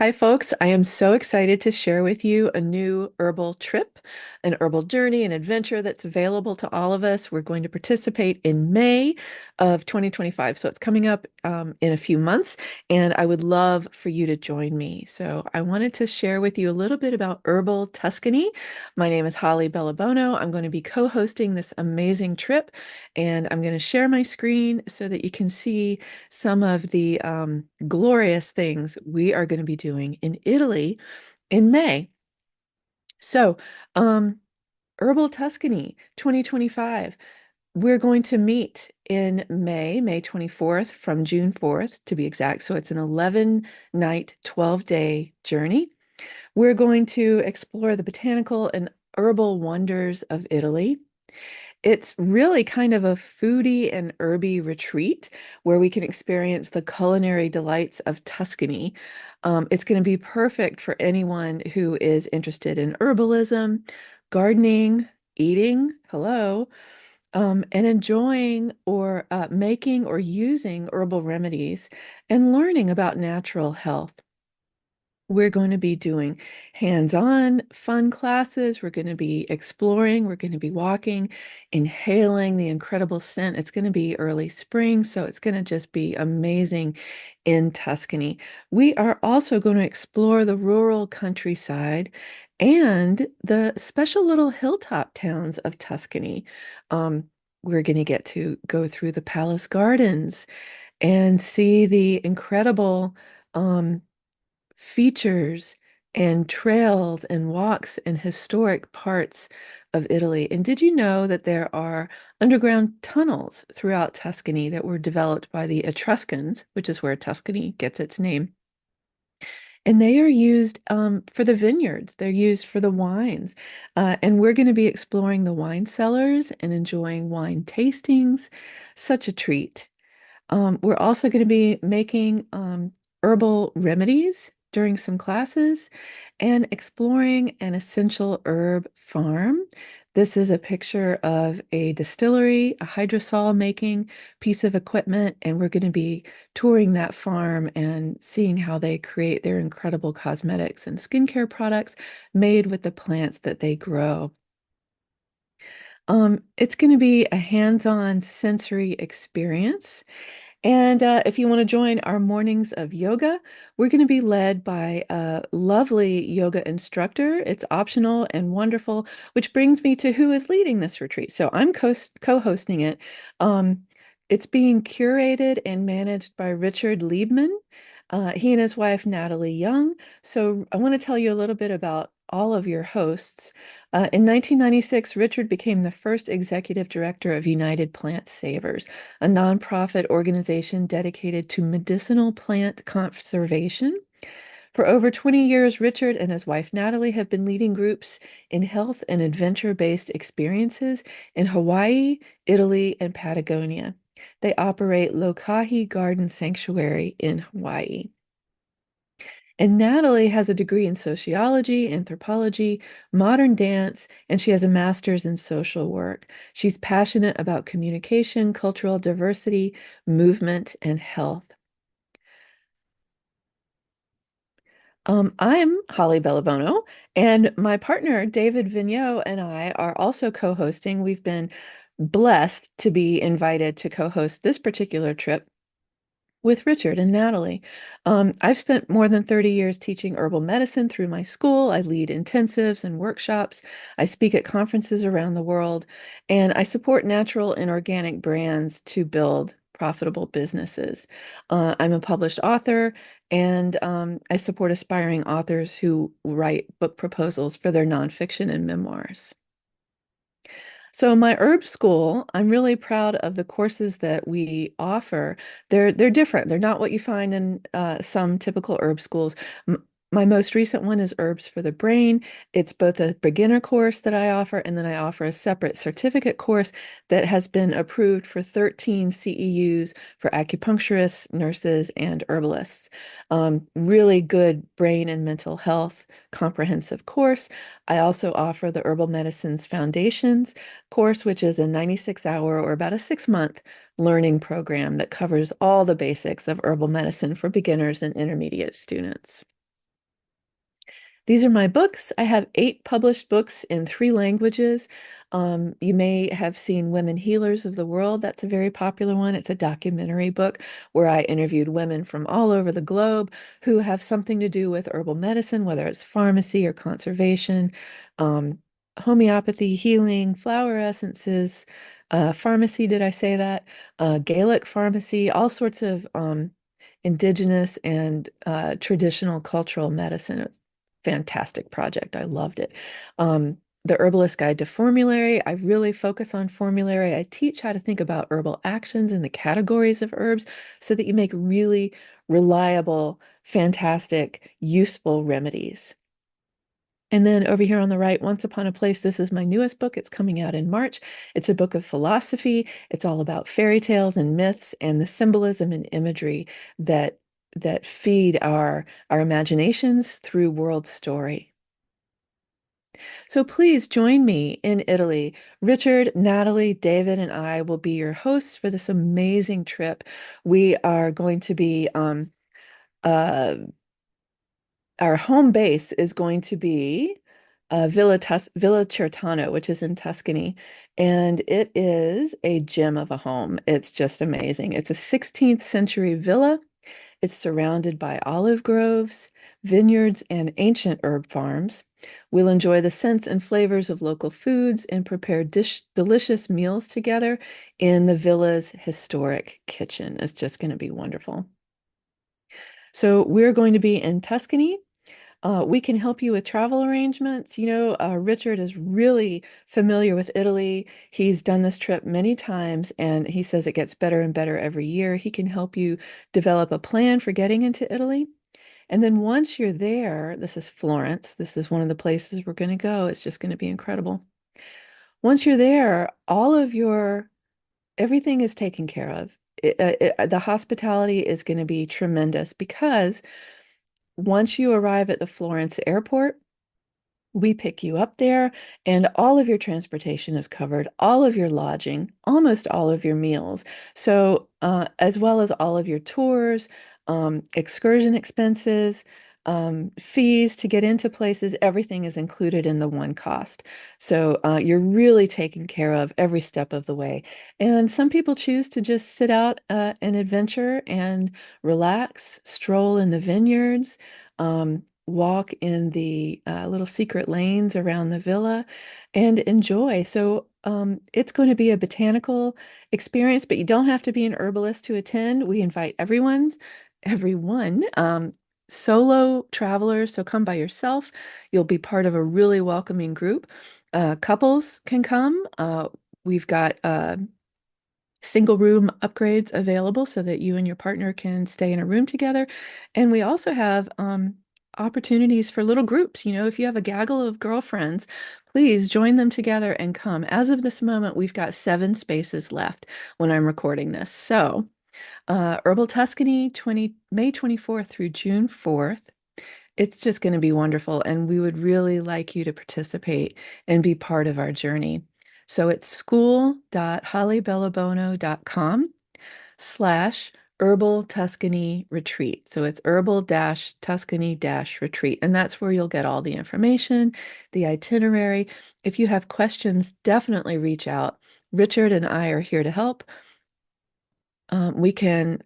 Hi, folks. I am so excited to share with you a new herbal trip, an herbal journey, an adventure that's available to all of us. We're going to participate in May of 2025. So it's coming up in a few months, and I would love for you to join me. So I wanted to share with you a little bit about Herbal Tuscany. My name is Holly Bellebuono. I'm going to be co-hosting this amazing trip, and I'm going to share my screen so that you can see some of the glorious things we are going to be doing in Italy in May. So, um, Herbal Tuscany 2025. We're going to meet in May 24th from June 4th to be exact. So it's an 11 night, 12-day journey. We're going to explore the botanical and herbal wonders of Italy. It's really kind of a foodie and herby retreat where we can experience the culinary delights of Tuscany. It's going to be perfect for anyone who is interested in herbalism, gardening, eating, hello, and enjoying or making or using herbal remedies and learning about natural health. We're going to be doing hands-on fun classes. We're going to be exploring. We're going to be walking, inhaling the incredible scent. It's going to be early spring, so it's going to just be amazing in Tuscany. We are also going to explore the rural countryside and the special little hilltop towns of Tuscany. Um, we're going to get to go through the palace gardens and see the incredible features and trails and walks and historic parts of Italy. And did you know that there are underground tunnels throughout Tuscany that were developed by the Etruscans, which is where Tuscany gets its name? And they are used for the vineyards. They're used for the wines. And we're going to be exploring the wine cellars and enjoying wine tastings. Such a treat. We're also going to be making herbal remedies during some classes and exploring an essential herb farm. This is a picture of a distillery, a hydrosol making piece of equipment, and we're going to be touring that farm and seeing how they create their incredible cosmetics and skincare products made with the plants that they grow. It's going to be a hands-on sensory experience. And if you want to join our mornings of yoga, we're going to be led by a lovely yoga instructor. It's optional and wonderful, which brings me to who is leading this retreat. So I'm co-hosting it. Um, it's being curated and managed by Richard Liebmann. He and his wife, Natalie Young. So I want to tell you a little bit about all of your hosts. In 1996, Richard became the first executive director of United Plant Savers, a nonprofit organization dedicated to medicinal plant conservation. For over 20 years, Richard and his wife Natalie have been leading groups in health and adventure-based experiences in Hawaii, Italy, and Patagonia. They operate Lokahi Garden Sanctuary in Hawaii. And Natalie has a degree in sociology, anthropology, modern dance, and she has a master's in social work. She's passionate about communication, cultural diversity, movement, and health. I'm Holly Bellebuono, and my partner, David Vigneault, and I are also co-hosting. We've been blessed to be invited to co-host this particular trip with Richard and Natalie. I've spent more than 30 years teaching herbal medicine through my school. I lead intensives and workshops. I speak at conferences around the world, and I support natural and organic brands to build profitable businesses. I'm a published author, and I support aspiring authors who write book proposals for their nonfiction and memoirs. So my herb school, I'm really proud of the courses that we offer. They're different. They're not what you find in some typical herb schools. My most recent one is Herbs for the Brain. It's both a beginner course that I offer, and then I offer a separate certificate course that has been approved for 13 CEUs for acupuncturists, nurses, and herbalists. Really good brain and mental health comprehensive course. I also offer the Herbal Medicines Foundations course, which is a 96-hour or about a 6-month learning program that covers all the basics of herbal medicine for beginners and intermediate students. These are my books. I have 8 published books in 3 languages. You may have seen Women Healers of the World. That's a very popular one. It's a documentary book where I interviewed women from all over the globe who have something to do with herbal medicine, whether it's pharmacy or conservation, um, homeopathy, healing, flower essences, pharmacy, did I say that? Gaelic pharmacy, all sorts of indigenous and traditional cultural medicine. It's a fantastic project. I loved it. The Herbalist Guide to Formulary. I really focus on formulary. I teach how to think about herbal actions and the categories of herbs so that you make really reliable, fantastic, useful remedies. And then over here on the right, Once Upon a Place, this is my newest book. It's coming out in March. It's a book of philosophy. It's all about fairy tales and myths and the symbolism and imagery that feed our imaginations through world story. So please join me in Italy. Richard, Natalie, David, and I will be your hosts for this amazing trip. We are going to be uh, our home base is going to be Villa Certano, which is in Tuscany, and it is a gem of a home. It's just amazing. It's a 16th century villa. It's surrounded by olive groves, vineyards, and ancient herb farms. We'll enjoy the scents and flavors of local foods and prepare delicious meals together in the villa's historic kitchen. It's just going to be wonderful. So we're going to be in Tuscany. We can help you with travel arrangements. Richard is really familiar with Italy. He's done this trip many times, and he says it gets better and better every year. He can help you develop a plan for getting into Italy. And then once you're there, this is Florence. This is one of the places we're going to go. It's just going to be incredible. Once you're there, everything is taken care of. The hospitality is going to be tremendous because once you arrive at the Florence airport, we pick you up there, and all of your transportation is covered, all of your lodging, almost all of your meals. So, as well as all of your tours, excursion expenses, fees to get into places, everything is included in the one cost. So, you're really taken care of every step of the way. And some people choose to just sit out an adventure and relax, stroll in the vineyards. Walk in the little secret lanes around the villa and enjoy. So it's going to be a botanical experience, but you don't have to be an herbalist to attend. We invite everyone, solo travelers. So come by yourself. You'll be part of a really welcoming group. Couples can come. We've got single room upgrades available so that you and your partner can stay in a room together. And we also have opportunities for little groups. If you have a gaggle of girlfriends, please join them together and come. As of this moment, we've got 7 spaces left when I'm recording this. So, Herbal Tuscany, May 24th through June 4th. It's just going to be wonderful, and we would really like you to participate and be part of our journey. So it's school.hollybellebuono.com/Herbal Tuscany Retreat. So it's Herbal-Tuscany-Retreat. And that's where you'll get all the information, the itinerary. If you have questions, definitely reach out. Richard and I are here to help. We can,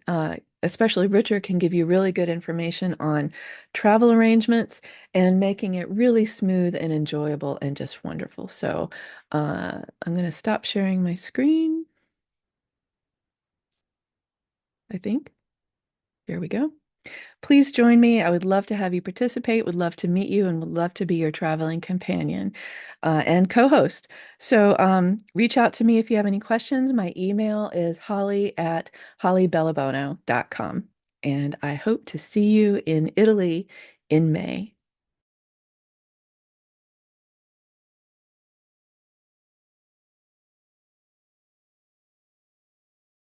especially Richard, can give you really good information on travel arrangements and making it really smooth and enjoyable and just wonderful. So I'm going to stop sharing my screen, I think. Here we go. Please join me. I would love to have you participate, would love to meet you, and would love to be your traveling companion and co-host. So reach out to me if you have any questions. My email is holly@hollybellebuono.com. And I hope to see you in Italy in May.